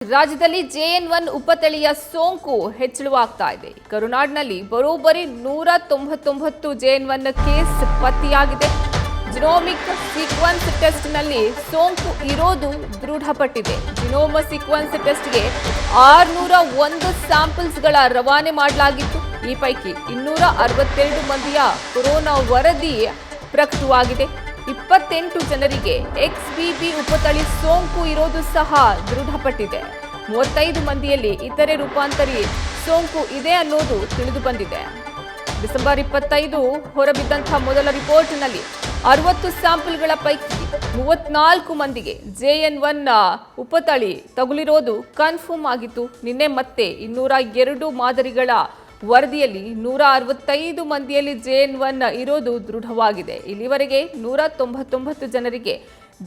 ರಾಜ್ಯದಲ್ಲಿ JN1 ಉಪತಳಿಯ ಸೋಂಕು ಹೆಚ್ಚಳವಾಗ್ತಾ ಇದೆ. ಕರುನಾಡಿನಲ್ಲಿ ಬರೋಬ್ಬರಿ 199 JN1 ಕೇಸ್ ಪತ್ತೆಯಾಗಿದೆ. ಜಿನೋಮಿಕ್ ಸೀಕ್ವೆನ್ಸ್ ಟೆಸ್ಟ್ನಲ್ಲಿ ಸೋಂಕು ಇರೋದು ದೃಢಪಟ್ಟಿದೆ. ಜಿನೋಮ್ ಸೀಕ್ವೆನ್ಸ್ ಟೆಸ್ಟ್ಗೆ 601 ಸ್ಯಾಂಪಲ್ಸ್ಗಳ ರವಾನೆ ಮಾಡಲಾಗಿತ್ತು. ಈ ಪೈಕಿ 262 ಮಂದಿಯ ಕೊರೋನಾ ವರದಿ ಪ್ರಕಟವಾಗಿದೆ. 28 ಜನರಿಗೆ XBB ಉಪತಳಿ ಸೋಂಕು ಇರೋದು ಸಹ ದೃಢಪಟ್ಟಿದೆ. 35 ಮಂದಿಯಲ್ಲಿ ಇತರೆ ರೂಪಾಂತರಿ ಸೋಂಕು ಇದೆ ಅನ್ನೋದು ತಿಳಿದು ಬಂದಿದೆ. ಡಿಸೆಂಬರ್ 25 ಹೊರಬಿದ್ದಂತಹ ಮೊದಲ ರಿಪೋರ್ಟ್ನಲ್ಲಿ 60 ಸ್ಯಾಂಪಲ್ಗಳ ಪೈಕಿ 34 ಮಂದಿಗೆ JN1 ಉಪತಳಿ ತಗುಲಿರೋದು ಕನ್ಫರ್ಮ್ ಆಗಿತ್ತು. ನಿನ್ನೆ ಮತ್ತೆ 202 ಮಾದರಿಗಳ ವರದಿಯಲ್ಲಿ 165 ಮಂದಿಯಲ್ಲಿ JN1 ಇರೋದು ದೃಢವಾಗಿದೆ. ಇಲ್ಲಿವರೆಗೆ 199 ಜನರಿಗೆ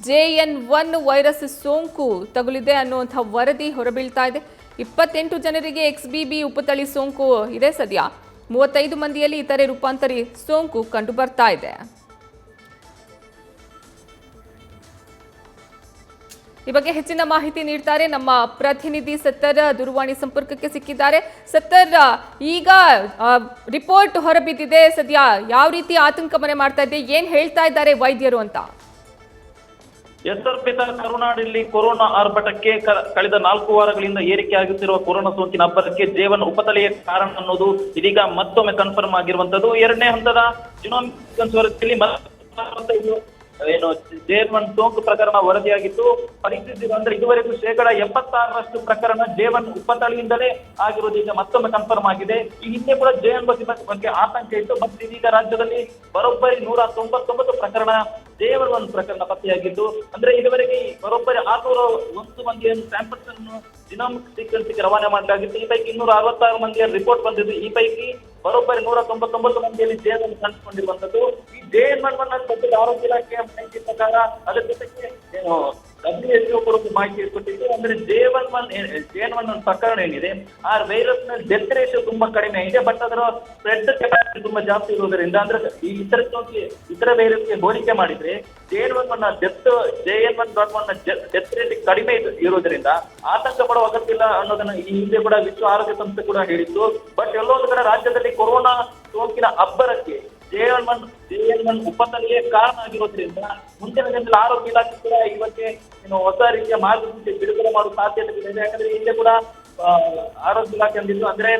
JN1 ವೈರಸ್ ಸೋಂಕು ತಗುಲಿದೆ ಅನ್ನುವಂಥ ವರದಿ ಹೊರಬೀಳ್ತಾ ಇದೆ. 28 ಜನರಿಗೆ XBB ಉಪತಳಿ ಸೋಂಕು ಇದೆ ಸದ್ಯ. 35 ಮಂದಿಯಲ್ಲಿ ಇತರೆ ರೂಪಾಂತರಿ ಸೋಂಕು ಕಂಡು ಬರ್ತಾ ಇದೆ. ಈ ಬಗ್ಗೆ ಹೆಚ್ಚಿನ ಮಾಹಿತಿ ನೀಡ್ತಾರೆ ನಮ್ಮ ಪ್ರತಿನಿಧಿ ಸತ್ತರ್ ದೂರವಾಣಿ ಸಂಪರ್ಕಕ್ಕೆ ಸಿಕ್ಕಿದ್ದಾರೆ. ಸತ್ತರ್, ಈಗ ರಿಪೋರ್ಟ್ ಹೊರಬಿದ್ದಿದೆ, ಸದ್ಯ ಯಾವ ರೀತಿ ಆತಂಕ ಮನೆ ಮಾಡ್ತಾ ಇದೆ, ಏನ್ ಹೇಳ್ತಾ ಇದ್ದಾರೆ ವೈದ್ಯರು ಅಂತ? ಕರುನಾಡಿನಲ್ಲಿ ಕೊರೋನಾ ಆರ್ಭಟಕ್ಕೆ ಕಳೆದ 4 ವಾರಗಳಿಂದ ಏರಿಕೆ ಆಗುತ್ತಿರುವ ಕೊರೋನಾ ಸೋಂಕಿನ ಅಬ್ಬರಕ್ಕೆ JN1 ಉಪತಳಿಯ ಕಾರಣ ಅನ್ನೋದು ಇದೀಗ ಮತ್ತೊಮ್ಮೆ ಕನ್ಫರ್ಮ್ ಆಗಿರುವಂತದ್ದು. ಎರಡನೇ ಹಂತದ ಜಿನೋಮಿಕ್ ವರದಿಯಲ್ಲಿ ಏನು JN1 ಸೋಂಕು ಪ್ರಕರಣ ವರದಿಯಾಗಿತ್ತು. ಪರಿಸ್ಥಿತಿ ಅಂದ್ರೆ ಇದುವರೆಗೂ 76% ಪ್ರಕರಣ JN1 ಉಪತಳಿಯಿಂದಲೇ ಆಗಿರೋದು ಈಗ ಮತ್ತೊಮ್ಮೆ ಕನ್ಫರ್ಮ್ ಆಗಿದೆ. ಈ ಹಿಂದೆ ಕೂಡ JN1 ಬಗ್ಗೆ ಆತಂಕ ಇತ್ತು. ಮತ್ತೆ ಇದೀಗ ರಾಜ್ಯದಲ್ಲಿ ಬರೋಬ್ಬರಿ 199 ಪ್ರಕರಣ JN1 ಪ್ರಕರಣ ಪತ್ತೆಯಾಗಿದ್ದು, ಅಂದ್ರೆ ಇದುವರೆಗೆ ಬರೋಬ್ಬರಿ 601 ಮಂದಿಯ ಸ್ಯಾಂಪಲ್ಸ್ ಅನ್ನು ಜಿನೋಮಿಕ್ ಸೀಕ್ವೆನ್ಸ್ಗೆ ರವಾನೆ ಮಾಡಲಾಗಿತ್ತು. ಈ ಪೈಕಿ 266 ಮಂದಿಯ ರಿಪೋರ್ಟ್ ಬಂದಿದ್ದು. ಈ ಪೈಕಿ ಬರೋಬ್ಬರಿ 199 ಮಂದಿಯಲ್ಲಿ JN1 ಕಂಡುಕೊಂಡಿರುವಂತದ್ದು. ಈ JN1 ಬಗ್ಗೆ ಆರೋಗ್ಯ ಇಲಾಖೆಯ ಮಾಹಿತಿ ಪ್ರಕಾರ ಅದರ ಜೊತೆಗೆ WHO ಕೂಡ ಮಾಹಿತಿ ಕೊಟ್ಟಿದ್ದು. ಅಂದ್ರೆ JN1 ಪ್ರಕರಣ ಏನಿದೆ, ಆ ವೈರಸ್ ನ ಡೆತ್ ರೇಷಿಯೋ ತುಂಬಾ ಕಡಿಮೆ ಇದೆ. ಬಟ್ ಅದರ ಸ್ಪ್ರೆಡ್ ಕೆಪಾಸಿಟಿ ತುಂಬಾ ಜಾಸ್ತಿ ಇರುವುದರಿಂದ, ಅಂದ್ರೆ ಈ ಇತರ ವೈರಸ್ಗೆ ಹೋಲಿಕೆ ಮಾಡಿದ್ರೆ JN1 ಡೆತ್ ರೇಟ್ ಕಡಿಮೆ ಇರುವುದರಿಂದ ಆತಂಕ ಪಡುವ ಅಗತ್ಯ ಇಲ್ಲ ಅನ್ನೋದನ್ನ ಈ ಹಿಂದೆ ಕೂಡ ವಿಶ್ವ ಆರೋಗ್ಯ ಸಂಸ್ಥೆ ಕೂಡ ಹೇಳಿತ್ತು. ಬಟ್ ಎಲ್ಲೋ ಒಂದು ಕಡೆ ರಾಜ್ಯದಲ್ಲಿ ಕೊರೋನಾ ಸೋಂಕಿನ ಅಬ್ಬರಕ್ಕೆ JN1 ಉಪತಳಿಯೇ ಕಾರಣ ಆಗಿರೋದ್ರಿಂದ ಮುಂದಿನ ದಿನದಲ್ಲಿ ಆರೋಗ್ಯ ಇಲಾಖೆ ಕೂಡ ಈ ಬಗ್ಗೆ ಹೊಸ ರೀತಿಯ ಮಾರ್ಗಸೂಚಿ ಬಿಡುಗಡೆ ಮಾಡುವ ಸಾಧ್ಯತೆ ಇದೆ. ಯಾಕಂದ್ರೆ ಹಿಂದೆ ಕೂಡ ಆರೋಗ್ಯ ಇಲಾಖೆ ಅಂದಿದ್ದು, ಅಂದ್ರೆ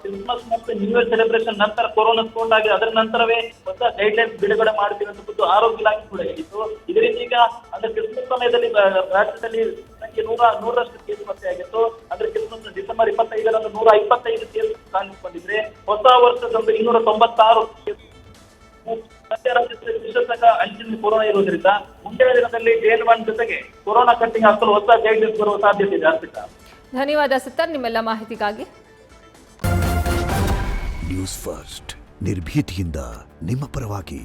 ಕ್ರಿಸ್ಮಸ್ ಮತ್ತು ನ್ಯೂ ಇಯರ್ ಸೆಲೆಬ್ರೇಷನ್ ನಂತರ ಕೊರೋನಾ ಸ್ಫೋಟ ಆಗಿದೆ, ಅದರ ನಂತರವೇ ಹೊಸ ಗೈಡ್ಲೈನ್ಸ್ ಬಿಡುಗಡೆ ಮಾಡ್ತೀವಿ ಅಂತ ಆರೋಗ್ಯ ಇಲಾಖೆ ಕೂಡ ಹೇಳಿತ್ತು. ಇದರಿಂದ ಈಗ ಅಂದ್ರೆ ಕ್ರಿಸ್ಮಸ್ ಸಮಯದಲ್ಲಿ ರಾಜ್ಯದಲ್ಲಿ ಸಂಖ್ಯೆ 100ರಷ್ಟು ಕೇಸ್ ಪತ್ತೆಯಾಗಿತ್ತು. ಅಂದ್ರೆ ಕ್ರಿಸ್ಮಸ್ ಡಿಸೆಂಬರ್ 25ರಂದು 125 ಕೇಸ್ ಕಾಣಿಸಿಕೊಂಡಿದ್ರೆ, ಹೊಸ ವರ್ಷದಂದು 296 ಕೇಸ್. ಸದ್ಯ ರಾಜ್ಯದಲ್ಲಿ ವಿಶೇಷಕ ಅಂಚಿನ ಕೊರೋನಾ ಇರುವುದರಿಂದ ಮುಂದಿನ ದಿನದಲ್ಲಿ JN1 ಜೊತೆಗೆ ಕೊರೋನಾ ಕಟ್ಟಿಂಗ್ ಹಾಕಲು ಹೊಸ ಗೈಡ್ಲೈನ್ಸ್ ಬರುವ ಸಾಧ್ಯತೆ ಇದೆ. ಅರ್ಪಿತಾ, ಧನ್ಯವಾದ ಸತ್ತರ್ ನಿಮ್ಮೆಲ್ಲ ಮಾಹಿತಿಗಾಗಿ. ನ್ಯೂಸ್ ಫಸ್ಟ್ ನಿರ್ಭೀತಿಯಿಂದ ನಿಮ್ಮ ಪರವಾಗಿ.